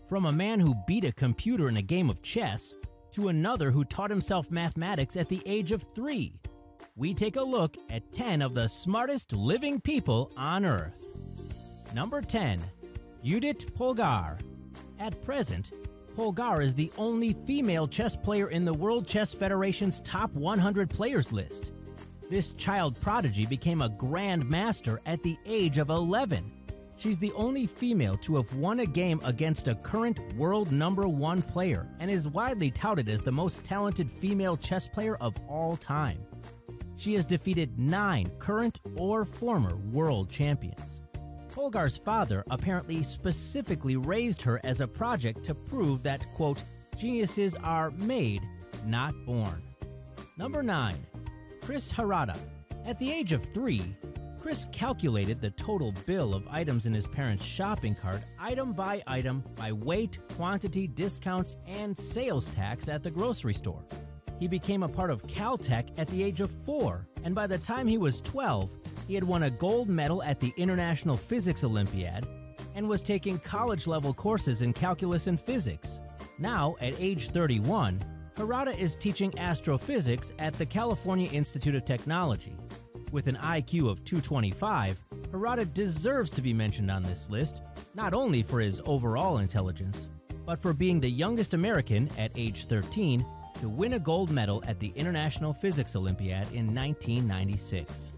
From a man who beat a computer in a game of chess to another who taught himself mathematics at the age of 3, we take a look at 10 of the smartest living people on Earth. Number 10. Judith Polgar. At present, Polgar is the only female chess player in the World Chess Federation's top 100 players list. This child prodigy became a Grand Master at the age of 11. She's the only female to have won a game against a current world #1 player and is widely touted as the most talented female chess player of all time. She has defeated 9 current or former world champions. Polgar's father apparently specifically raised her as a project to prove that, quote, geniuses are made, not born. Number 9. Chris Harada. At the age of 3, Chris calculated the total bill of items in his parents' shopping cart item by weight, quantity, discounts, and sales tax at the grocery store. He became a part of Caltech at the age of 4, and by the time he was 12, he had won a gold medal at the International Physics Olympiad and was taking college-level courses in calculus and physics. Now, at age 31, Harada is teaching astrophysics at the California Institute of Technology. With an IQ of 225, Harada deserves to be mentioned on this list, not only for his overall intelligence, but for being the youngest American at age 13 to win a gold medal at the International Physics Olympiad in 1996.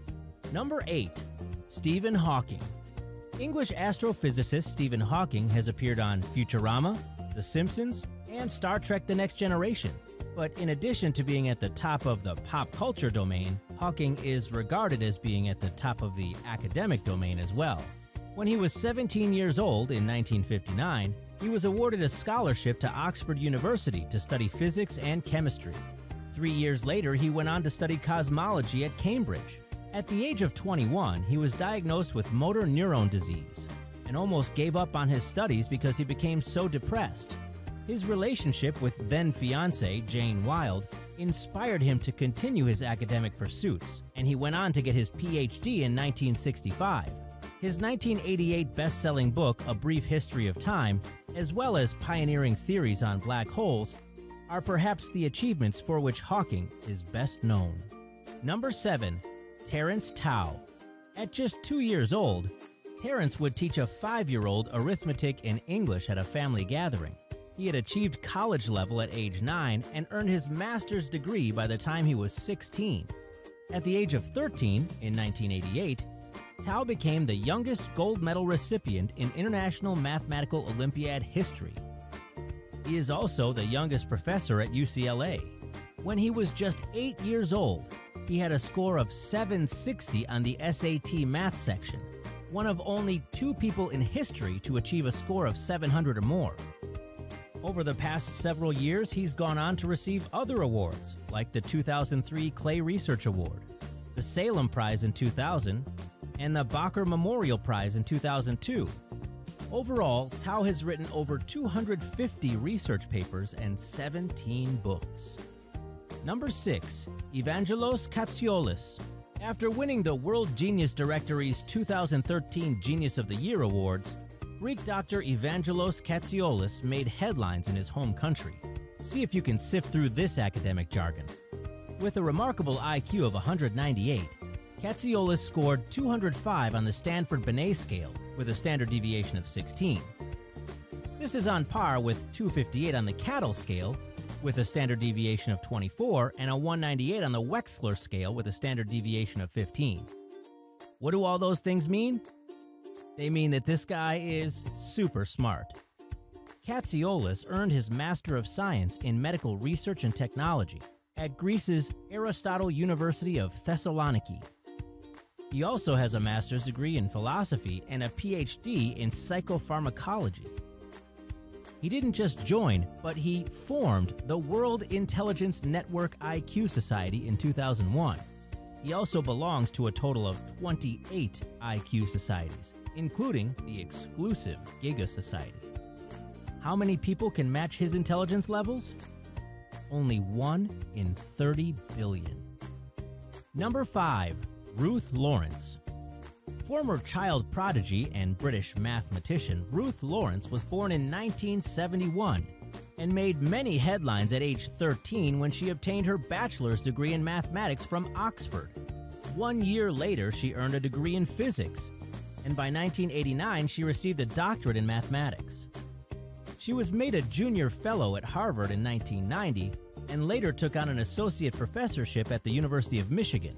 Number 8. Stephen Hawking. English astrophysicist Stephen Hawking has appeared on Futurama, The Simpsons, and Star Trek: The Next Generation. But in addition to being at the top of the pop culture domain, Hawking is regarded as being at the top of the academic domain as well. When he was 17 years old in 1959, he was awarded a scholarship to Oxford University to study physics and chemistry. 3 years later, he went on to study cosmology at Cambridge. At the age of 21, he was diagnosed with motor neuron disease and almost gave up on his studies because he became so depressed. His relationship with then-fiancée Jane Wilde inspired him to continue his academic pursuits, and he went on to get his PhD in 1965. His 1988 best-selling book, A Brief History of Time, as well as pioneering theories on black holes, are perhaps the achievements for which Hawking is best known. Number 7. Terence Tao. At just 2 years old, Terence would teach a 5-year-old arithmetic and English at a family gathering. He had achieved college level at age 9 and earned his master's degree by the time he was 16. At the age of 13, in 1988, Tao became the youngest gold medal recipient in International Mathematical Olympiad history. He is also the youngest professor at UCLA. When he was just 8 years old, he had a score of 760 on the SAT math section, one of only 2 people in history to achieve a score of 700 or more. Over the past several years, he's gone on to receive other awards, like the 2003 Clay Research Award, the Salem Prize in 2000, and the Bacher Memorial Prize in 2002. Overall, Tao has written over 250 research papers and 17 books. Number 6. Evangelos Koulis. After winning the World Genius Directory's 2013 Genius of the Year Awards, Greek doctor Evangelos Koulis made headlines in his home country. See if you can sift through this academic jargon. With a remarkable IQ of 198, Koulis scored 205 on the Stanford-Binet scale with a standard deviation of 16. This is on par with 258 on the Cattle scale with a standard deviation of 24 and a 198 on the Wechsler scale with a standard deviation of 15. What do all those things mean? They mean that this guy is super smart. Koulis earned his Master of Science in Medical Research and Technology at Greece's Aristotle University of Thessaloniki. He also has a master's degree in philosophy and a PhD in psychopharmacology. He didn't just join, but he formed the World Intelligence Network IQ Society in 2001. He also belongs to a total of 28 IQ societies, including the exclusive Giga Society. How many people can match his intelligence levels? Only 1 in 30 billion. Number 5. Ruth Lawrence. Former child prodigy and British mathematician Ruth Lawrence was born in 1971 and made many headlines at age 13 when she obtained her bachelor's degree in mathematics from Oxford. 1 year later, she earned a degree in physics, and by 1989, she received a doctorate in mathematics. She was made a junior fellow at Harvard in 1990 and later took on an associate professorship at the University of Michigan.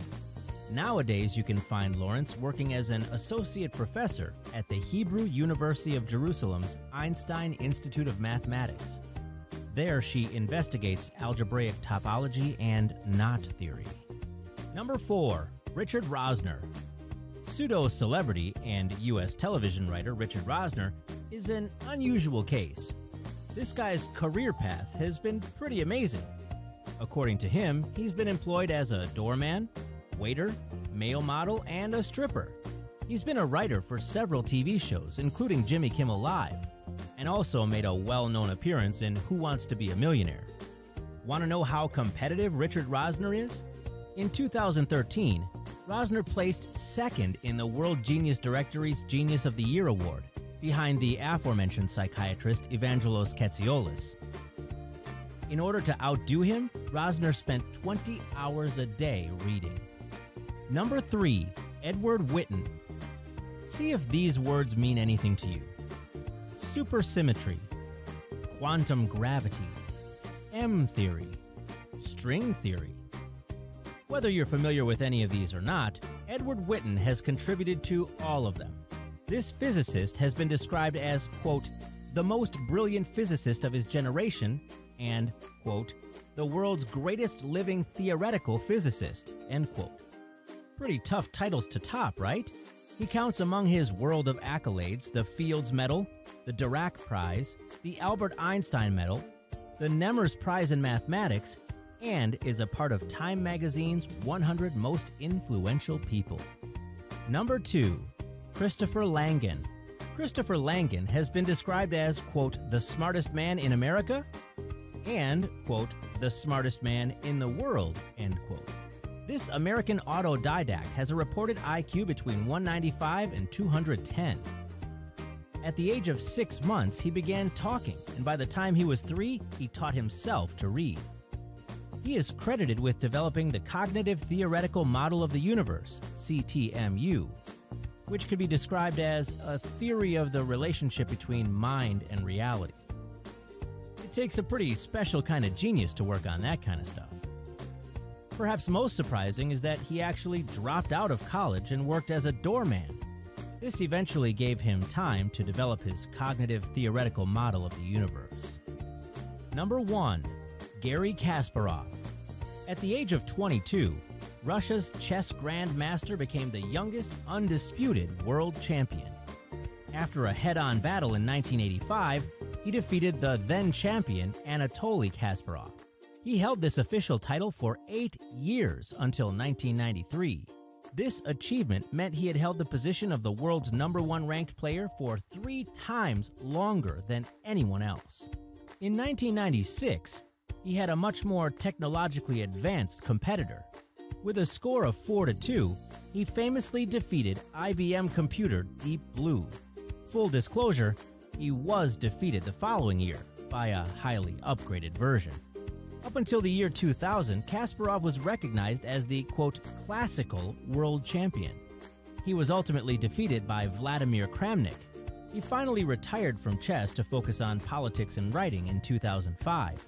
Nowadays, you can find Lawrence working as an associate professor at the Hebrew University of Jerusalem's Einstein Institute of Mathematics. There, she investigates algebraic topology and knot theory. Number 4. Richard Rosner. Pseudo-celebrity and U.S. television writer Richard Rosner is an unusual case. This guy's career path has been pretty amazing. According to him, he's been employed as a doorman, waiter, male model, and a stripper. He's been a writer for several TV shows, including Jimmy Kimmel Live, and also made a well-known appearance in Who Wants to Be a Millionaire. Want to know how competitive Richard Rosner is? In 2013, Rosner placed second in the World Genius Directory's Genius of the Year award, behind the aforementioned psychiatrist Evangelos Koulis. In order to outdo him, Rosner spent 20 hours a day reading. Number 3. Edward Witten. See if these words mean anything to you. Supersymmetry, quantum gravity, M-theory, string theory. Whether you're familiar with any of these or not, Edward Witten has contributed to all of them. This physicist has been described as, quote, the most brilliant physicist of his generation and, quote, the world's greatest living theoretical physicist, end quote. Pretty tough titles to top, right? He counts among his world of accolades the Fields Medal, the Dirac Prize, the Albert Einstein Medal, the Nemers Prize in Mathematics, and is a part of Time Magazine's 100 Most Influential People. Number 2. Christopher Langan. Christopher Langan has been described as, quote, the smartest man in America and, quote, the smartest man in the world, end quote. This American autodidact has a reported IQ between 195 and 210. At the age of 6 months, he began talking, and by the time he was 3, he taught himself to read. He is credited with developing the Cognitive Theoretical Model of the Universe, CTMU, which could be described as a theory of the relationship between mind and reality. It takes a pretty special kind of genius to work on that kind of stuff. Perhaps most surprising is that he actually dropped out of college and worked as a doorman. This eventually gave him time to develop his cognitive theoretical model of the universe. Number 1. Garry Kasparov. At the age of 22, Russia's chess grandmaster became the youngest undisputed world champion. After a head-on battle in 1985, he defeated the then-champion Anatoly Kasparov. He held this official title for 8 years until 1993. This achievement meant he had held the position of the world's #1 ranked player for 3 times longer than anyone else. In 1996, he had a much more technologically advanced competitor. With a score of 4-2, he famously defeated IBM computer Deep Blue. Full disclosure, he was defeated the following year by a highly upgraded version. Up until the year 2000, Kasparov was recognized as the, quote, classical world champion. He was ultimately defeated by Vladimir Kramnik. He finally retired from chess to focus on politics and writing in 2005.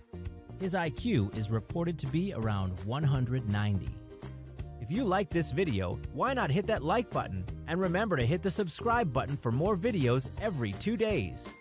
His IQ is reported to be around 190. If you like this video, why not hit that like button? And remember to hit the subscribe button for more videos every 2 days.